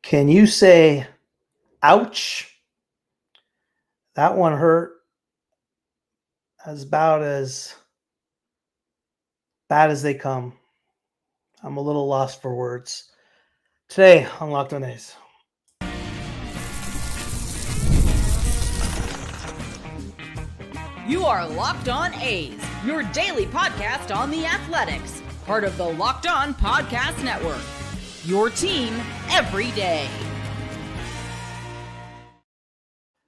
Can you say, ouch? That one hurt about as bad as they come. I'm a little lost for words. Today on Locked On A's. You are Locked On A's, your daily podcast on the Athletics, part of the Locked On Podcast Network. Your team every day.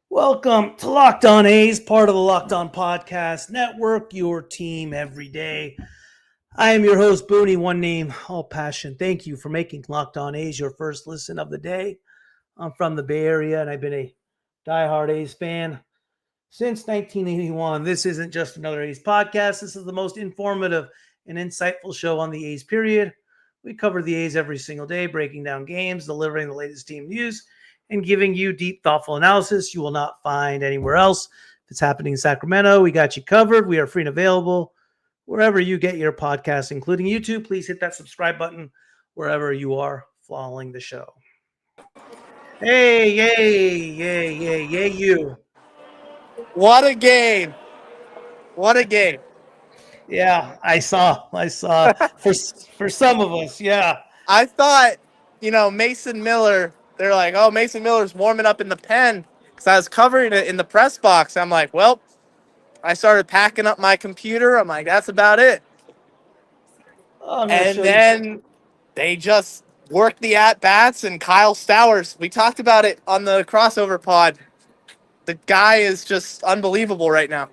Welcome to Locked On A's, part of the Locked On Podcast Network, your team every day. I am your host, Booney, one name, all passion. Thank you for making Locked On A's your first listen of the day. I'm from the Bay Area, and I've been a diehard A's fan since 1981. This isn't just another A's podcast. This is the most informative and insightful show on the A's, period. We cover the A's every single day, breaking down games, delivering the latest team news, and giving you deep, thoughtful analysis you will not find anywhere else. If it's happening in Sacramento, we got you covered. We are free and available wherever you get your podcasts, including YouTube. Please hit that subscribe button wherever you are following the show. Hey, yay, you. What a game. What a game. Yeah, I saw for some of us, yeah. I thought, Mason Miller, they're like, oh, Mason Miller's warming up in the pen because I was covering it in the press box. I'm like, well, I started packing up my computer. I'm like, that's about it. And then they just worked the at-bats, and Kyle Stowers, we talked about it on the crossover pod. The guy is just unbelievable right now.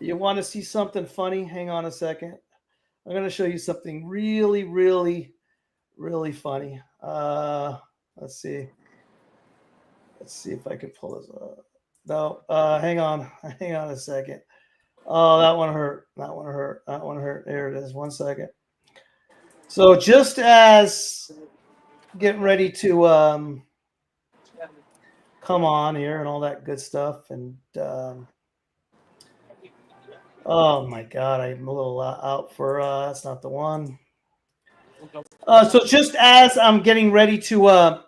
You want to see something funny? Hang on a second. I'm going to show you something really, really, really funny. Let's see. Let's see if I can pull this up. No, hang on a second. Oh, that one hurt. There it is. 1 second. So just as getting ready to come on here and all that good stuff, and oh my God, I'm a little out for that's not the one. So just as I'm getting ready to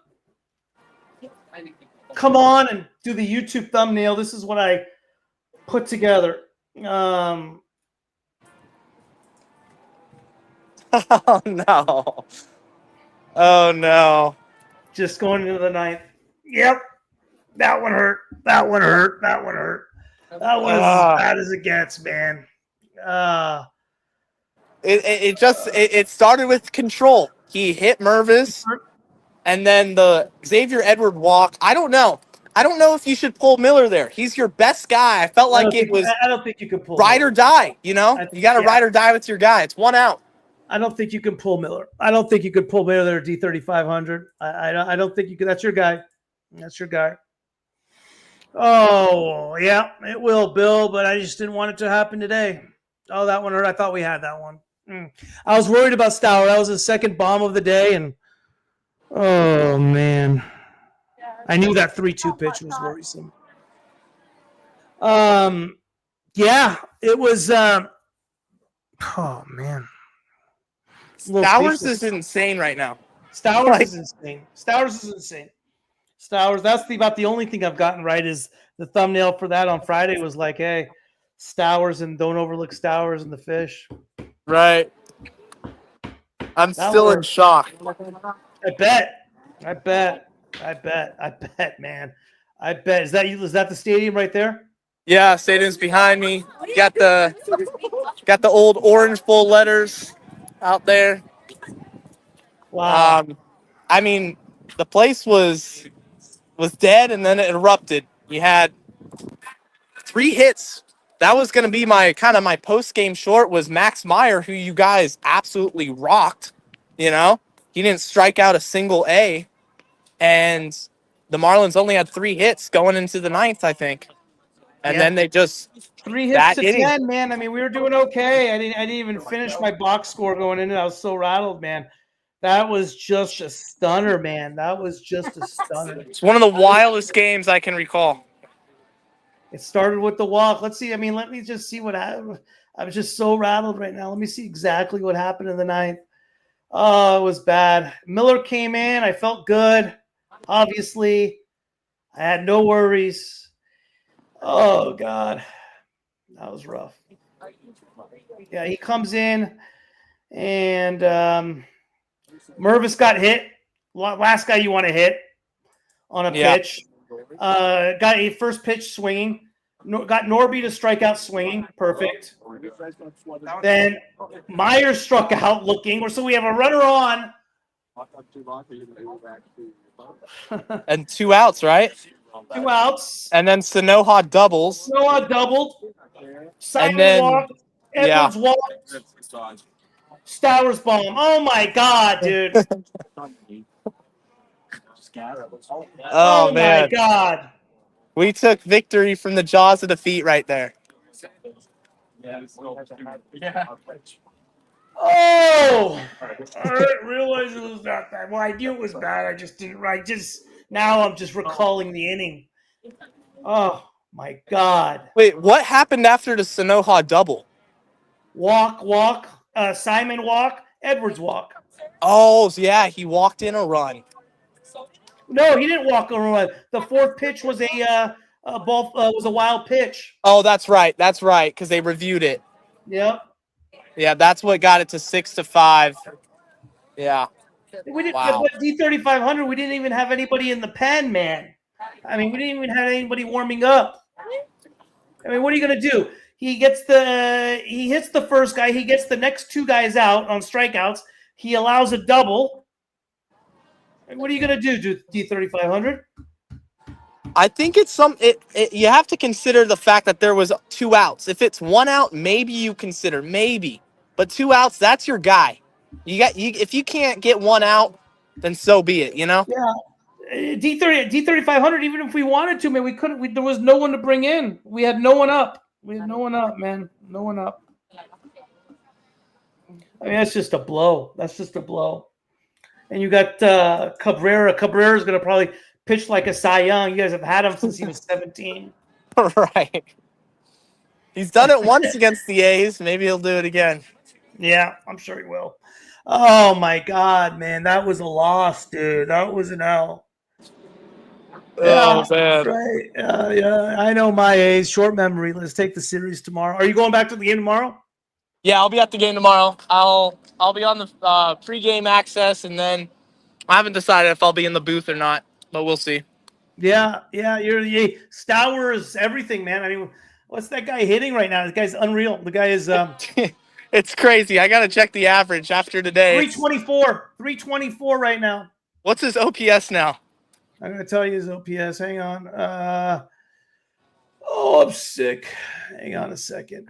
come on and do the YouTube thumbnail, this is what I put together. Oh no. Just going into the ninth. Yep. That one hurt. That one was as bad as it gets, man. It started with control. He hit Mervis, and then the Xavier Edward walk. I don't know if you should pull Miller there. He's your best guy. I felt like I don't think you can pull ride Miller. Or die. You got to ride or die with your guy. It's 1 out. I don't think you can pull Miller. I don't think you could pull Miller there at D3500. I don't think you could. That's your guy. Oh, yeah, it will, Bill, but I just didn't want it to happen today. Oh, that one hurt. I thought we had that one. I was worried about Stowers. That was his second bomb of the day, and oh, man. I knew that 3-2 pitch was worrisome. Yeah, it was oh, man. Stowers is insane right now. Stowers is insane. Stowers, that's about the only thing I've gotten right is the thumbnail for that on Friday was like, hey, Stowers and don't overlook Stowers and the fish. Right. I'm still in shock. I bet, man. I bet. Is that the stadium right there? Yeah, stadium's behind me. Got the old Orange Bowl letters out there. Wow. I mean, the place was dead, and then it erupted. You had 3 hits. That was going to be my post-game short was Max Meyer, who you guys absolutely rocked. He didn't strike out a single A, and the Marlins only had 3 hits going into the 9th, I think. And then they just 3 hits to 10, man. I mean, we were doing okay. I didn't even finish my box score going in. I was so rattled, man. That was just a stunner, man. It's one of the wildest games I can recall. It started with the walk. Let's see. I mean, let me just see what happened. I'm just so rattled right now. Let me see exactly what happened in the 9th. Oh, it was bad. Miller came in. I felt good. Obviously, I had no worries. Oh, God. That was rough. Yeah, he comes in, and Mervis got hit. Last guy you want to hit on a pitch. Got a first pitch swinging. Got Norby to strike out swinging. Perfect. Then Meyer struck out looking. So we have a runner on. And 2 outs, right? 2 outs. And then Sanoha doubles. Noah doubled. Simon And then, walked. Edwards walked. Stowers bomb. Oh, my God, dude. Oh, man. My God. We took victory from the jaws of defeat right there. Oh, I didn't realize it was that bad. Well, I knew it was bad. I just didn't. Now I'm just recalling the inning. Oh my God! Wait, what happened after the Sanoha double? Walk. Simon walk. Edwards walk. Oh, yeah, he walked in a run. No, he didn't walk a run. The fourth pitch was a ball. Was a wild pitch. Oh, that's right. Because they reviewed it. Yep. Yeah, that's what got it to 6-5. Yeah. We didn't. Wow. But D3500, we didn't even have anybody in the pen, man. I mean, we didn't even have anybody warming up. I mean, what are you going to do? He hits the first guy. He gets the next 2 guys out on strikeouts. He allows a double. And what are you going to do, D3500? I think it's you have to consider the fact that there was 2 outs. If it's 1 out, maybe you consider, maybe. But 2 outs, that's your guy. If you can't get 1 out, then so be it, Yeah. D3500, even if we wanted to, man, we couldn't. There was no one to bring in. We had no one up. Man. No one up. I mean, that's just a blow. And you got Cabrera. Cabrera's going to probably pitch like a Cy Young. You guys have had him since he was 17. Right. He's done it once against the A's. Maybe he'll do it again. Yeah, I'm sure he will. Oh, my God, man. That was a loss, dude. That was an L. Oh, man. Right. Yeah, I know my A's. Short memory. Let's take the series tomorrow. Are you going back to the game tomorrow? Yeah, I'll be at the game tomorrow. I'll be on the pregame access, and then I haven't decided if I'll be in the booth or not, but we'll see. Yeah. You're Stowers, everything, man. I mean, what's that guy hitting right now? The guy's unreal. The guy is It's crazy. I gotta check the average after today. 324 right now. What's his OPS now? I'm gonna tell you his OPS. Hang on. I'm sick. Hang on a second.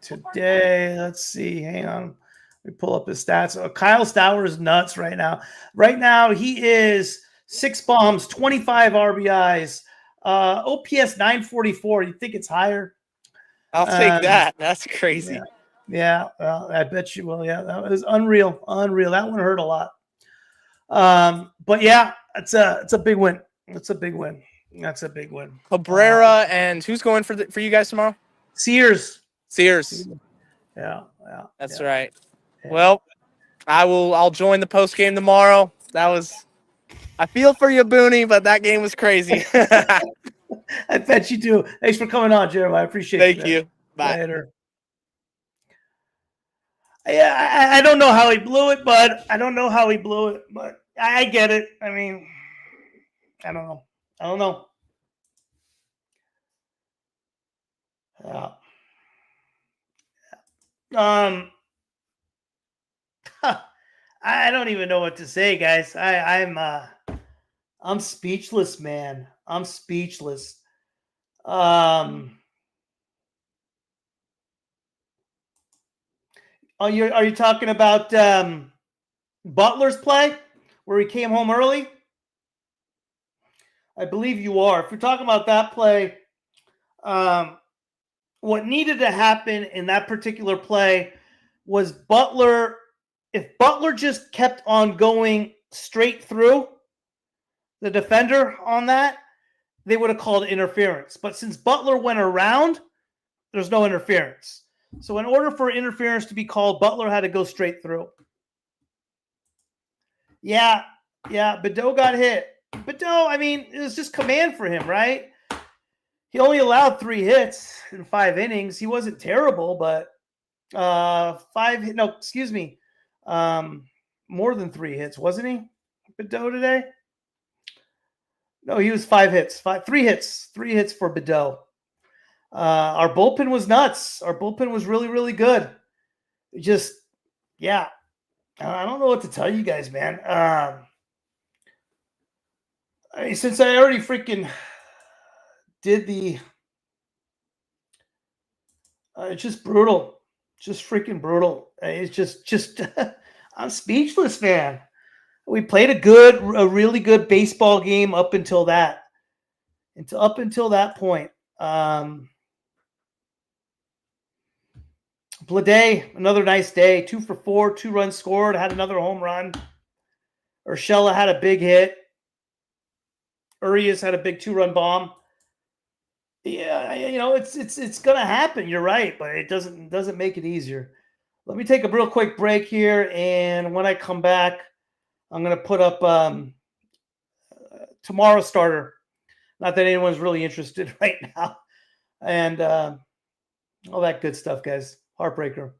Today, let's see. Hang on. Let me pull up his stats. Kyle Stowers nuts right now. Right now, he is 6 bombs, 25 RBIs, OPS 944. You think it's higher? I'll take that. That's crazy. Yeah. Well, I bet you will. Yeah, that was unreal. That one hurt a lot. But yeah, it's a big win. That's a big win. Cabrera and who's going for you guys tomorrow? Sears. Yeah. That's right. Yeah. Well, I'll join the post game tomorrow. I feel for you, Booney, but that game was crazy. I bet you do. Thanks for coming on, Jeremiah. I appreciate it. Thank you. Bye. Later. Yeah, I don't know how he blew it, but I get it. I mean, I don't know. Yeah. I don't even know what to say, guys. I'm speechless, man. I'm speechless. Are you talking about Butler's play where he came home early? I believe you are. If you're talking about that play, what needed to happen in that particular play was Butler. If Butler just kept on going straight through the defender on that, they would have called interference. But since Butler went around, there's no interference. So in order for interference to be called, Butler had to go straight through. Yeah, Yeah, Bido got hit. Bido, I mean, it was just command for him, right? He only allowed 3 hits in 5 innings. He wasn't terrible, but more than 3 hits, wasn't he? Bido today? No, he was 5 hits. 3 hits. 3 hits for Bido. Our bullpen was nuts. Our bullpen was really, really good. Just, yeah. I don't know what to tell you guys, man. I mean, since I already freaking did the, it's just brutal, just freaking brutal. It's just, I'm speechless, man. We played a really good baseball game up until that point. Blade, another nice day. 2 for 4, 2 runs scored, had another home run. Urshela had a big hit. Urias had a big 2-run bomb. Yeah, it's gonna happen. You're right, but it doesn't make it easier. Let me take a real quick break here, and when I come back, I'm gonna put up tomorrow's starter. Not that anyone's really interested right now, and all that good stuff, guys. Heartbreaker.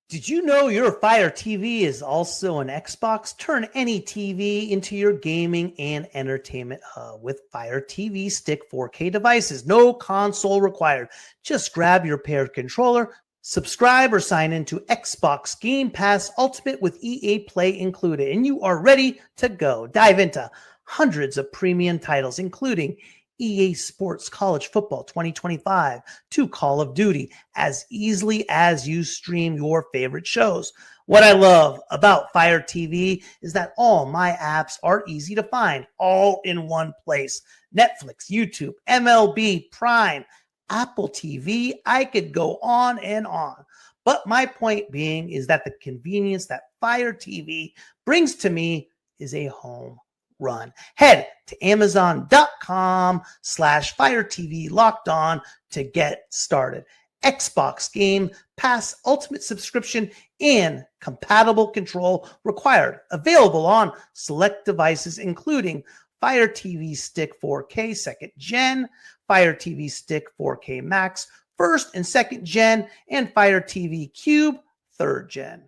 Did you know your Fire TV is also an Xbox? Turn any TV into your gaming and entertainment hub with Fire TV Stick 4K devices. No console required. Just grab your paired controller, subscribe or sign into Xbox Game Pass Ultimate with EA Play included, and you are ready to go. Dive into hundreds of premium titles, including EA Sports College Football 2025 to Call of Duty as easily as you stream your favorite shows. What I love about Fire TV is that all my apps are easy to find, all in one place. Netflix, YouTube, MLB, Prime, Apple TV. I could go on and on. But my point being is that the convenience that Fire TV brings to me is a home run. Head to Amazon.com/Fire TV Locked On to get started. Xbox Game Pass Ultimate subscription and compatible control required. Available on select devices, including Fire TV Stick 4K 2nd Gen, Fire TV Stick 4K Max 1st and 2nd Gen, and Fire TV Cube 3rd Gen.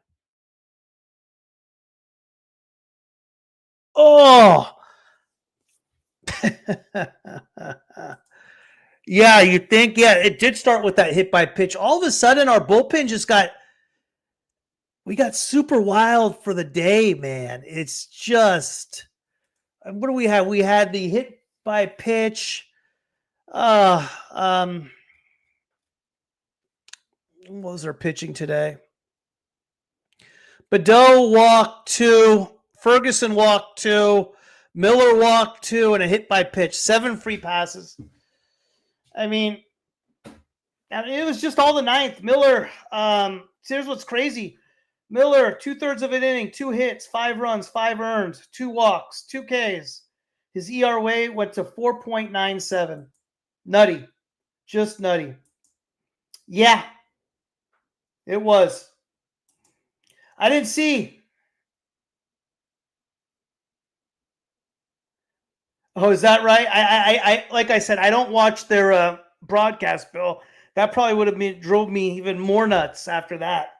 Oh, yeah, you think, yeah, it did start with that hit by pitch. All of a sudden, our bullpen we got super wild for the day, man. It's just, what do we have? We had the hit by pitch. What was our pitching today? Bido walked 2, Ferguson walked 2, Miller walked 2, and a hit by pitch. 7 free passes. I mean, it was just all the ninth. Miller, here's what's crazy. Miller, 2/3 of an inning, 2 hits, 5 runs, 5 earned, 2 walks, 2 Ks. His ERA went to 4.97. Nutty. Just nutty. Yeah, it was. I didn't see. Oh, is that right? I like I said, I don't watch their broadcast, Bill. That probably would have drove me even more nuts after that.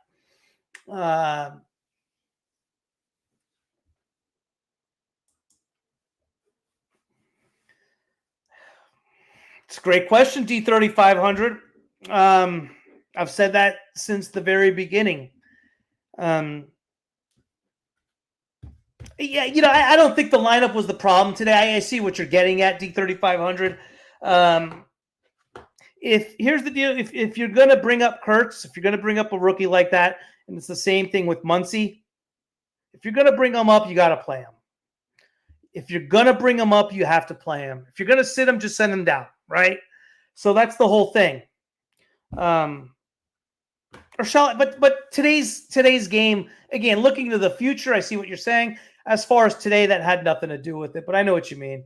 It's a great question, D3500. I've said that since the very beginning. Yeah, I don't think the lineup was the problem today. I see what you're getting at, D3500. Here's the deal, if you're going to bring up Kurtz, if you're going to bring up a rookie like that, and it's the same thing with Muncy, if you're going to bring him up, you got to play him. If you're going to bring him up, you have to play him. If you're going to sit him, just send him down, right? So that's the whole thing. But today's game, again, looking to the future, I see what you're saying. As far as today, that had nothing to do with it, but I know what you mean.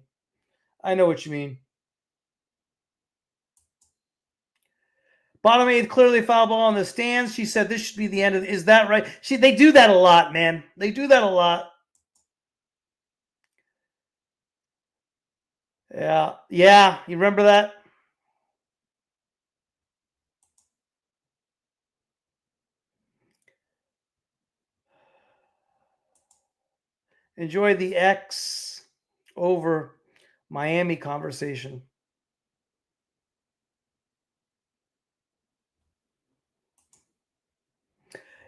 Bottom eighth, clearly foul ball in the stands. She said this should be the end of Is that right? They do that a lot, man. They do that a lot. Yeah. Yeah. You remember that? Enjoy the X over Miami conversation.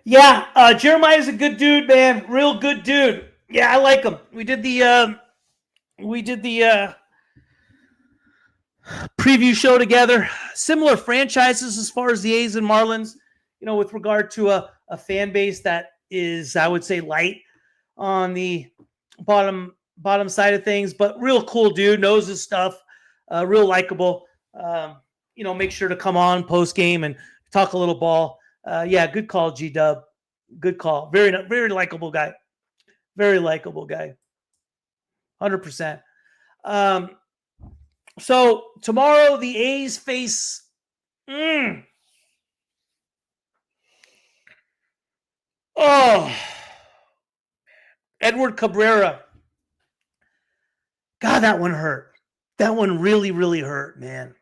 Yeah, Jeremiah's a good dude, man. Real good dude. Yeah, I like him. We did the preview show together. Similar franchises as far as the A's and Marlins, with regard to a fan base that is, I would say, light on the bottom side of things, but real cool dude, knows his stuff, real likable. Make sure to come on post game and talk a little ball. Yeah, good call, G-Dub. Good call. Very, very likable guy. Very likable guy. 100%. So tomorrow the A's face. Edward Cabrera. God, that one hurt. That one really, really hurt, man.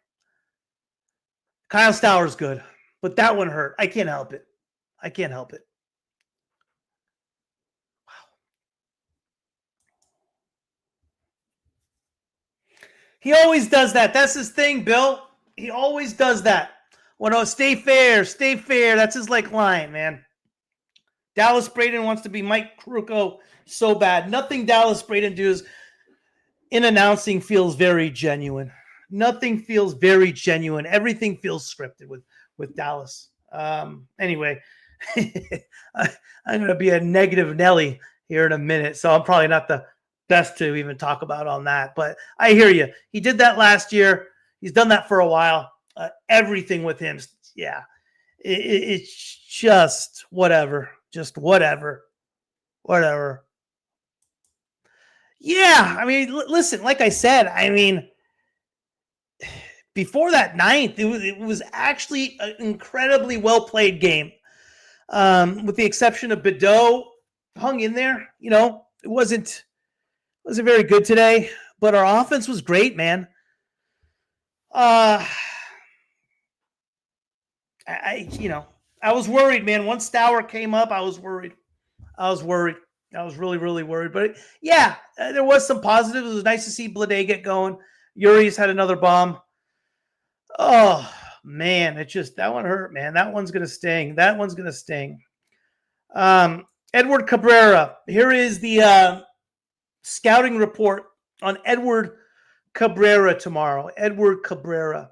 Kyle Stowers good, but that one hurt. I can't help it. Wow. He always does that. That's his thing, Bill. He always does that. Stay fair. That's his line, man. Dallas Braden wants to be Mike Krukow so bad. Nothing Dallas Braden does in announcing feels very genuine. Nothing feels very genuine. Everything feels scripted with Dallas. Anyway, I'm going to be a negative Nelly here in a minute, so I'm probably not the best to even talk about on that. But I hear you. He did that last year. He's done that for a while. Everything with him, yeah, it's just whatever. Just whatever. Yeah, I mean, listen, like I said, before that ninth, it was actually an incredibly well-played game. With the exception of Bido, hung in there. It wasn't very good today, but our offense was great, man. I was worried, man. Once Stowers came up, I was worried. I was really, really worried. But yeah, there was some positives. It was nice to see Blade get going. Uri's had another bomb. Oh, man. That one hurt, man. That one's going to sting. Edward Cabrera. Here is the scouting report on Edward Cabrera tomorrow. Edward Cabrera.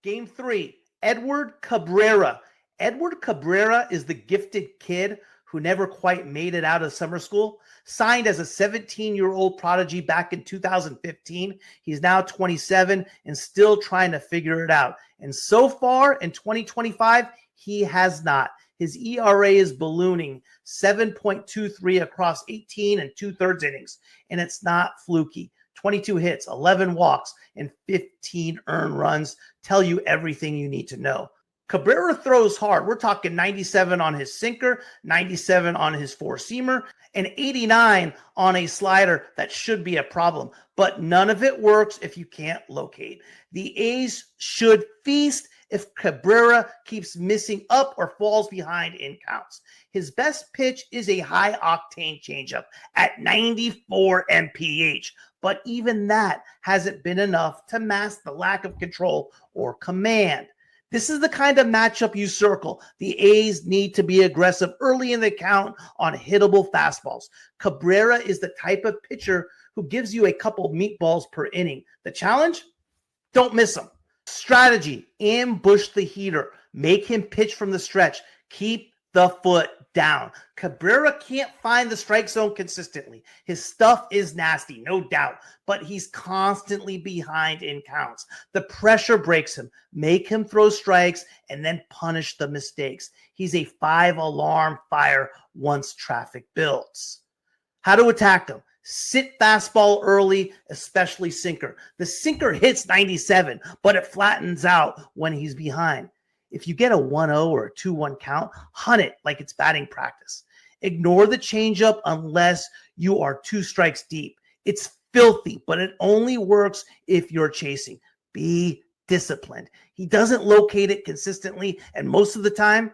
Game 3. Edward Cabrera. Edward Cabrera is the gifted kid who never quite made it out of summer school. Signed as a 17-year-old prodigy back in 2015. He's now 27 and still trying to figure it out. And so far in 2025, he has not. His ERA is ballooning, 7.23 across 18 and 2/3 innings. And it's not fluky. 22 hits, 11 walks, and 15 earned runs tell you everything you need to know. Cabrera throws hard. We're talking 97 on his sinker, 97 on his four-seamer, and 89 on a slider that should be a problem. But none of it works if you can't locate. The A's should feast if Cabrera keeps missing up or falls behind in counts. His best pitch is a high-octane changeup at 94 mph. But even that hasn't been enough to mask the lack of control or command. This is the kind of matchup you circle. The A's need to be aggressive early in the count on hittable fastballs. Cabrera is the type of pitcher who gives you a couple meatballs per inning. The challenge? Don't miss him. Strategy, ambush the heater. Make him pitch from the stretch. Keep the foot down. Cabrera can't find the strike zone consistently. His stuff is nasty, no doubt, but he's constantly behind in counts. The pressure breaks him. Make him throw strikes and then punish the mistakes. He's a 5-alarm fire once traffic builds. How to attack him? Sit fastball early, especially sinker. The sinker hits 97, but it flattens out when he's behind. If you get a 1-0 or a 2-1 count, hunt it like it's batting practice. Ignore the changeup unless you are 2 strikes deep. It's filthy, but it only works if you're chasing. Be disciplined. He doesn't locate it consistently, and most of the time,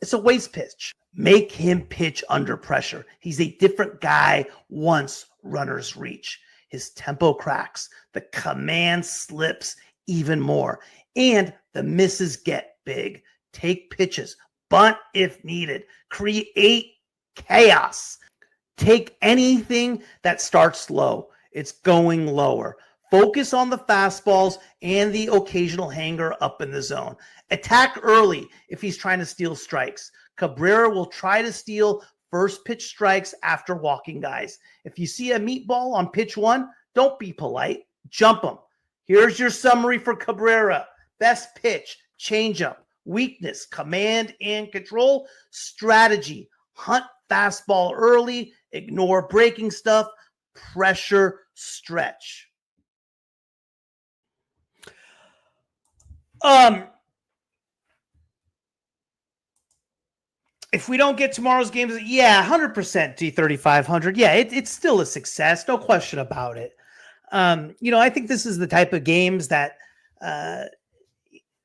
it's a waste pitch. Make him pitch under pressure. He's a different guy once runners reach. His tempo cracks. The command slips even more. And the misses get big. Take pitches. Bunt if needed. Create chaos. Take anything that starts low. It's going lower. Focus on the fastballs and the occasional hanger up in the zone. Attack early if he's trying to steal strikes. Cabrera will try to steal first pitch strikes after walking guys. If you see a meatball on pitch 1, don't be polite. Jump him. Here's your summary for Cabrera. Best pitch, changeup, weakness, command and control, strategy. Hunt fastball early, ignore breaking stuff, pressure, stretch. If we don't get tomorrow's games, 100% T3500. Yeah, it's still a success. No question about it. I think this is the type of games that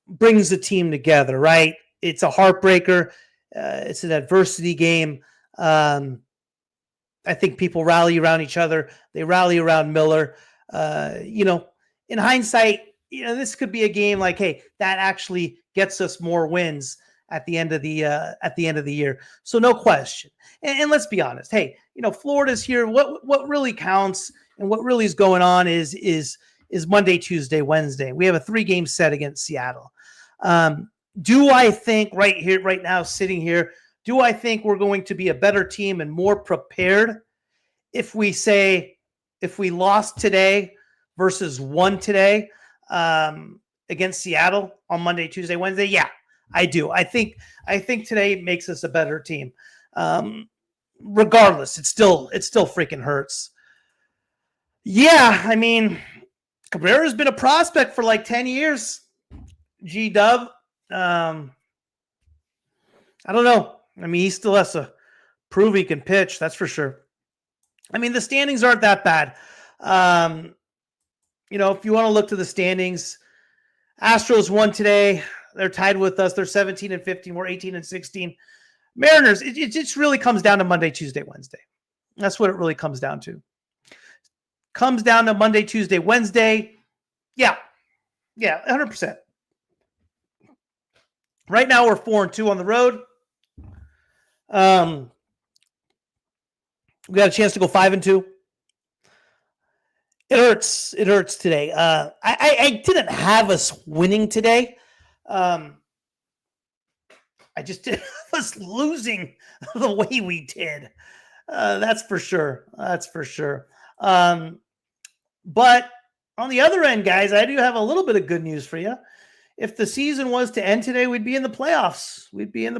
brings the team together, right? It's a heartbreaker. It's an adversity game. I think people rally around each other. They rally around Miller. In hindsight, this could be a game like, hey, that actually gets us more wins at the end of the year. So no question. And let's be honest. Hey, Florida's here. What really counts and what really is going on is Monday, Tuesday, Wednesday. We have a 3-game set against Seattle. Do I think right now, sitting here, do I think we're going to be a better team and more prepared if we lost today versus won today against Seattle on Monday, Tuesday, Wednesday? Yeah, I do. I think today makes us a better team. Regardless, it still freaking hurts. Yeah, I mean, Cabrera's been a prospect for like 10 years. G-Dub. I don't know. I mean, he still has to prove he can pitch. That's for sure. I mean, the standings aren't that bad. If you want to look to the standings, Astros won today. They're tied with us. They're 17-15. We're 18-16. Mariners, it just really comes down to Monday, Tuesday, Wednesday. That's what it really comes down to. Comes down to Monday, Tuesday, Wednesday. Yeah, 100%. Right now, we're 4-2 on the road. We got a chance to go 5-2. It hurts. It hurts today. I didn't have us winning today. I just didn't have us losing the way we did. That's for sure. But on the other end, guys, I do have a little bit of good news for you. If the season was to end today, we'd be in the playoffs. We'd be in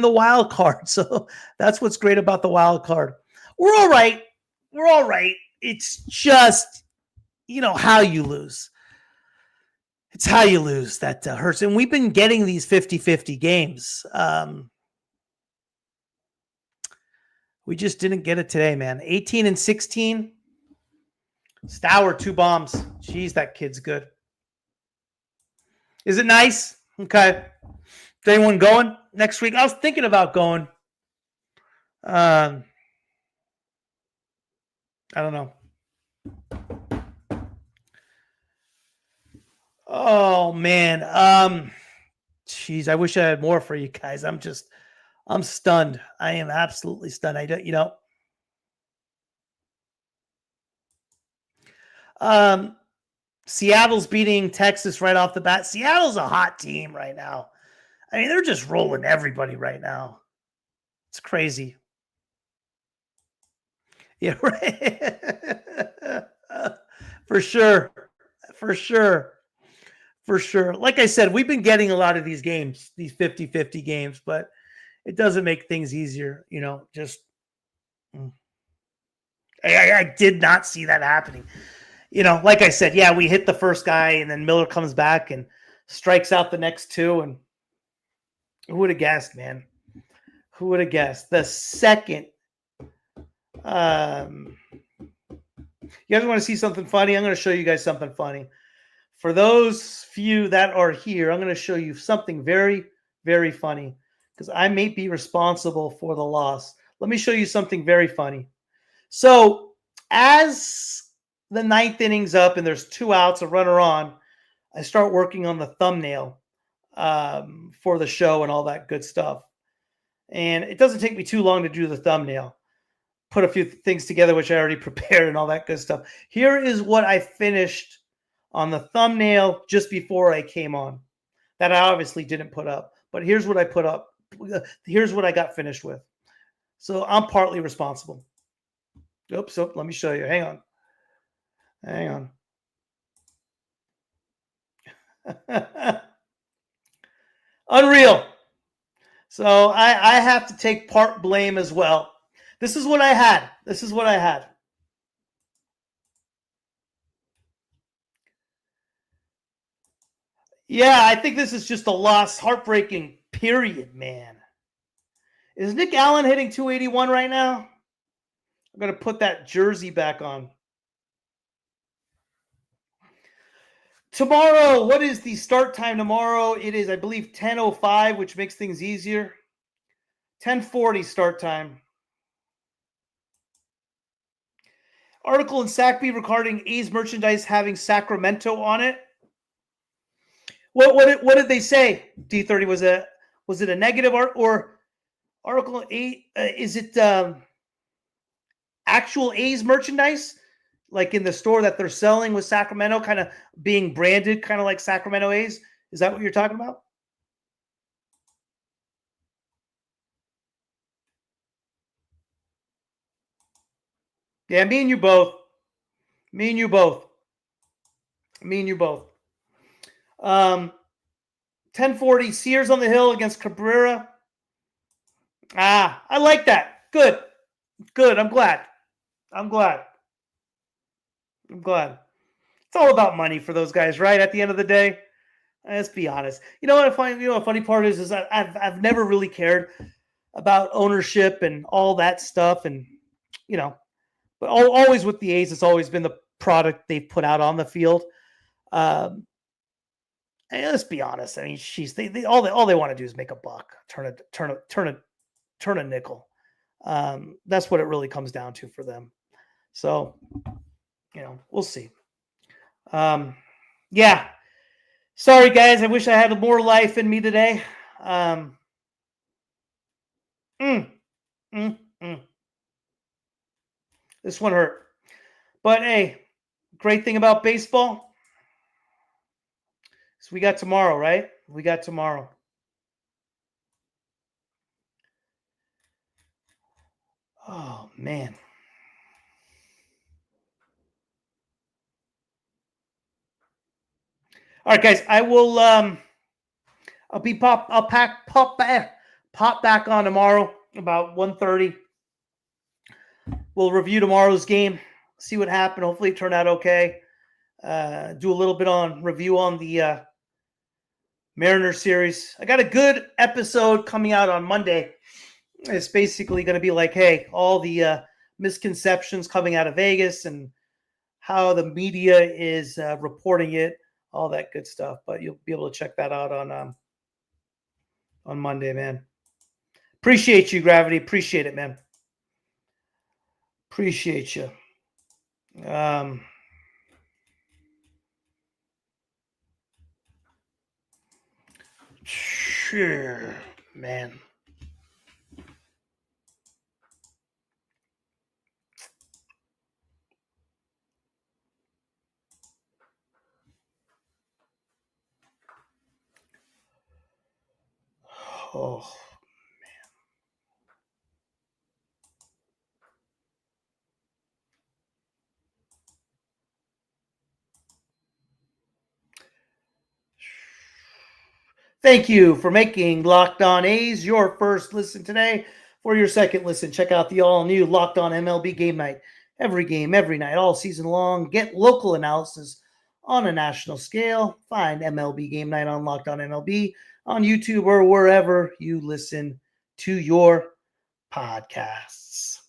the wild card. So that's what's great about the wild card. We're all right. It's just, how you lose. It's how you lose that hurts. And we've been getting these 50-50 games. We just didn't get it today, man. 18-16. Stowers, 2 bombs. Jeez, that kid's good. Is it nice? Okay. Is anyone going next week? I was thinking about going. I don't know. Oh, man. Geez, I wish I had more for you guys. I'm stunned. I am absolutely stunned. Seattle's beating Texas right off the bat. Seattle's a hot team right now. I mean, they're just rolling everybody right now. It's crazy. Yeah, right. For sure. Like I said, we've been getting a lot of these games, these 50-50 games, but it doesn't make things easier, I did not see that happening. Like I said, yeah, we hit the first guy and then Miller comes back and strikes out the next two, and who would have guessed, man? Who would have guessed? The second. You guys want to see something funny? I'm going to show you guys something funny. For those few that are here, I'm going to show you something very, very funny because I may be responsible for the loss. Let me show you something very funny. So as the ninth inning's up and there's 2 outs, a runner on, I start working on the thumbnail for the show and all that good stuff. And it doesn't take me too long to do the thumbnail. Put a few things together, which I already prepared and all that good stuff. Here is what I finished on the thumbnail just before I came on. That I obviously didn't put up. But here's what I put up. Here's what I got finished with. So I'm partly responsible. Oops, let me show you. Hang on. Unreal. So I have to take part blame as well. This is what I had. Yeah, I think this is just a loss. Heartbreaking, period, man. Is Nick Allen hitting 281 right now? I'm going to put that jersey back on. Tomorrow, what is the start time tomorrow? It is, I believe, 10:05, which makes things easier. 10:40 start time. Article in SACB regarding A's merchandise having Sacramento on it. What did they say? D30 was it a negative or article 8? Is it actual A's merchandise, like in the store that they're selling with Sacramento, kind of being branded, kind of like Sacramento A's? Is that what you're talking about? Yeah, me and you both. 10:40, Sears on the hill against Cabrera. I like that. Good. I'm glad. It's all about money for those guys, right? At the end of the day, let's be honest. You know what I find? You know, the funny part is I've never really cared about ownership and all that stuff, and but always with the A's, it's always been the product they've put out on the field. And let's be honest. I mean, all they want to do is make a buck, turn a nickel. That's what it really comes down to for them. So, we'll see. Yeah. Sorry, guys. I wish I had more life in me today. This one hurt. But hey, great thing about baseball is we got tomorrow, right? Oh, man. All right, guys. I will I'll pop back on tomorrow about 1:30. We'll review tomorrow's game, see what happened. Hopefully it turned out okay. Do a little bit on review on the Mariners series. I got a good episode coming out on Monday. It's basically going to be like, hey, all the misconceptions coming out of Vegas and how the media is reporting it, all that good stuff. But you'll be able to check that out on Monday, man. Appreciate you, Gravity. Appreciate it, man. Appreciate you. Sure, man. Oh, man. Thank you for making Locked On A's your first listen today. For your second listen, check out the all-new Locked On MLB Game Night. Every game, every night, all season long. Get local analysis on a national scale. Find MLB Game Night on Locked On MLB on YouTube or wherever you listen to your podcasts.